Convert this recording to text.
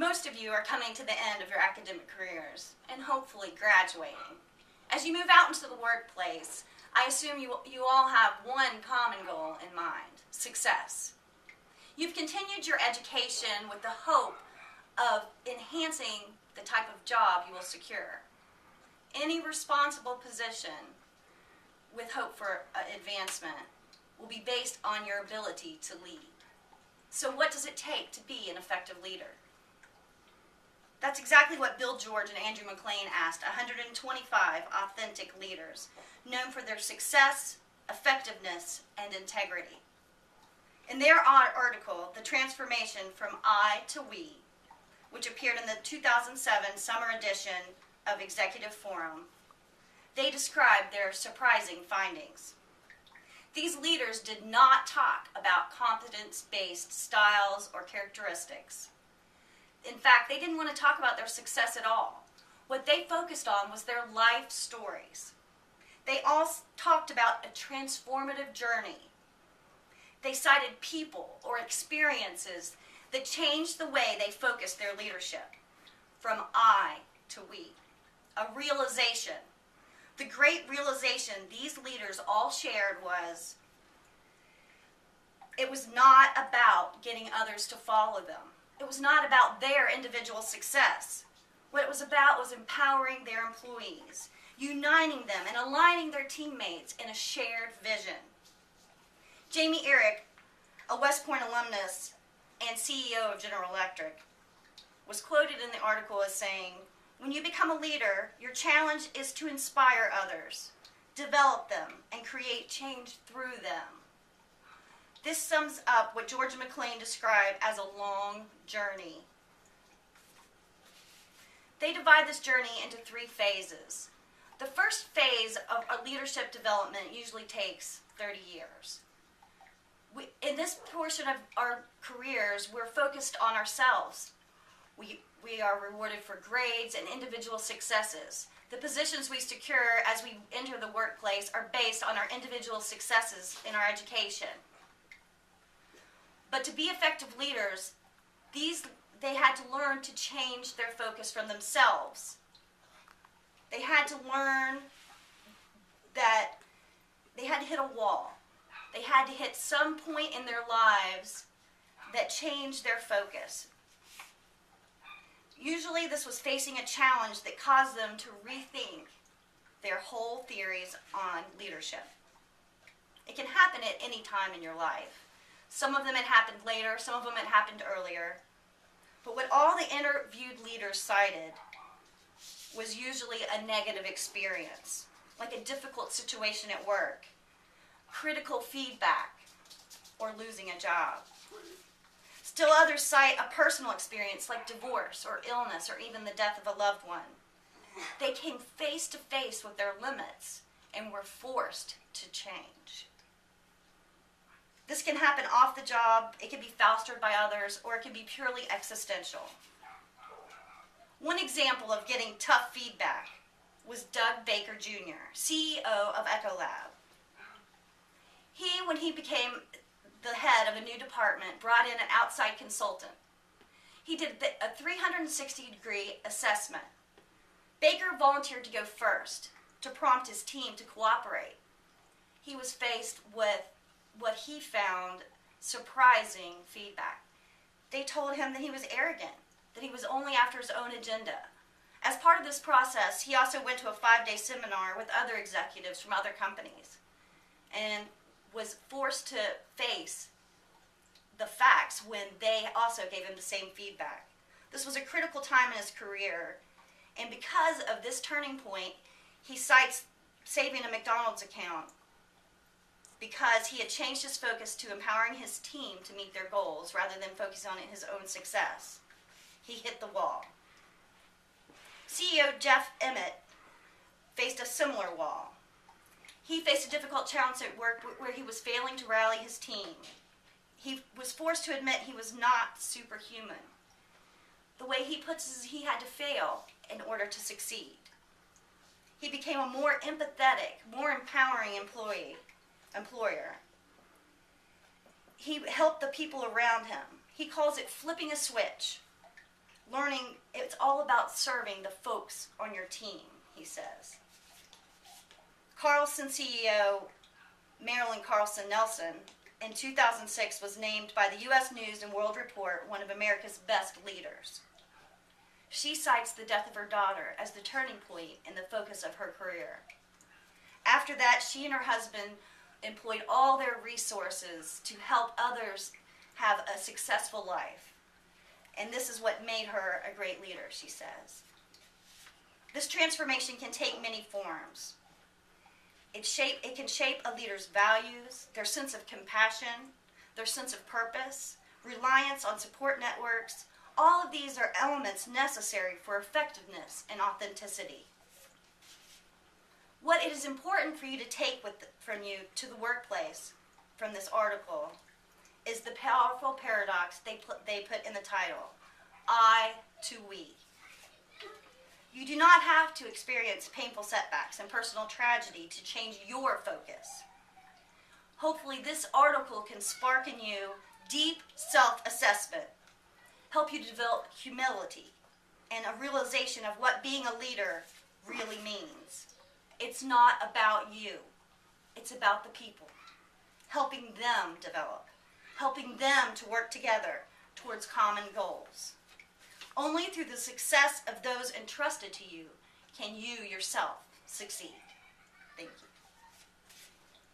Most of you are coming to the end of your academic careers and hopefully graduating. As you move out into the workplace, I assume you all have one common goal in mind: success. You've continued your education with the hope of enhancing the type of job you will secure. Any responsible position with hope for advancement will be based on your ability to lead. So what does it take to be an effective leader? That's exactly what Bill George and Andrew McLean asked 125 authentic leaders, known for their success, effectiveness, and integrity. In their article, The Transformation from I to We, which appeared in the 2007 summer edition of Executive Forum, they described their surprising findings. These leaders did not talk about competence-based styles or characteristics. In fact, they didn't want to talk about their success at all. What they focused on was their life stories. They all talked about a transformative journey. They cited people or experiences that changed the way they focused their leadership. From I to we. A realization. The great realization these leaders all shared was, it was not about getting others to follow them. It was not about their individual success. What it was about was empowering their employees, uniting them and aligning their teammates in a shared vision. Jamie Eric, a West Point alumnus and CEO of General Electric, was quoted in the article as saying, "When you become a leader, your challenge is to inspire others, develop them, and create change through them." This sums up what George McLean described as a long journey. They divide this journey into 3 phases. The first phase of a leadership development usually takes 30 years. In this portion of our careers, we're focused on ourselves. We are rewarded for grades and individual successes. The positions we secure as we enter the workplace are based on our individual successes in our education. But to be effective leaders, they had to learn to change their focus from themselves. They had to learn that they had to hit a wall. They had to hit some point in their lives that changed their focus. Usually this was facing a challenge that caused them to rethink their whole theories on leadership. It can happen at any time in your life. Some of them had happened later, some of them had happened earlier. But what all the interviewed leaders cited was usually a negative experience, like a difficult situation at work, critical feedback, or losing a job. Still others cite a personal experience like divorce or illness or even the death of a loved one. They came face to face with their limits and were forced to change. This can happen off the job, it can be fostered by others, or it can be purely existential. One example of getting tough feedback was Doug Baker Jr., CEO of Ecolab. When he became the head of a new department, brought in an outside consultant. He did a 360-degree assessment. Baker volunteered to go first to prompt his team to cooperate. He was faced with what he found surprising feedback. They told him that he was arrogant, that he was only after his own agenda. As part of this process, he also went to a 5-day seminar with other executives from other companies and was forced to face the facts when they also gave him the same feedback. This was a critical time in his career, and because of this turning point, he cites saving a McDonald's account because he had changed his focus to empowering his team to meet their goals rather than focusing on his own success. He hit the wall. CEO Jeff Emmett faced a similar wall. He faced a difficult challenge at work where he was failing to rally his team. He was forced to admit he was not superhuman. The way he puts it is he had to fail in order to succeed. He became a more empathetic, more empowering employer. He helped the people around him. He calls it flipping a switch. it's all about serving the folks on your team, he says. Carlson CEO Marilyn Carlson Nelson in 2006 was named by the U.S. News and World Report one of America's best leaders. She cites the death of her daughter as the turning point in the focus of her career. After that, she and her husband employed all their resources to help others have a successful life. And this is what made her a great leader, she says. This transformation can take many forms. It can shape a leader's values, their sense of compassion, their sense of purpose, reliance on support networks. All of these are elements necessary for effectiveness and authenticity. What it is important for you to take from you to the workplace from this article is the powerful paradox they put in the title, I to we. You do not have to experience painful setbacks and personal tragedy to change your focus. Hopefully this article can spark in you deep self-assessment, help you develop humility and a realization of what being a leader really means. It's not about you. It's about the people, helping them develop, helping them to work together towards common goals. Only through the success of those entrusted to you can you yourself succeed. Thank you.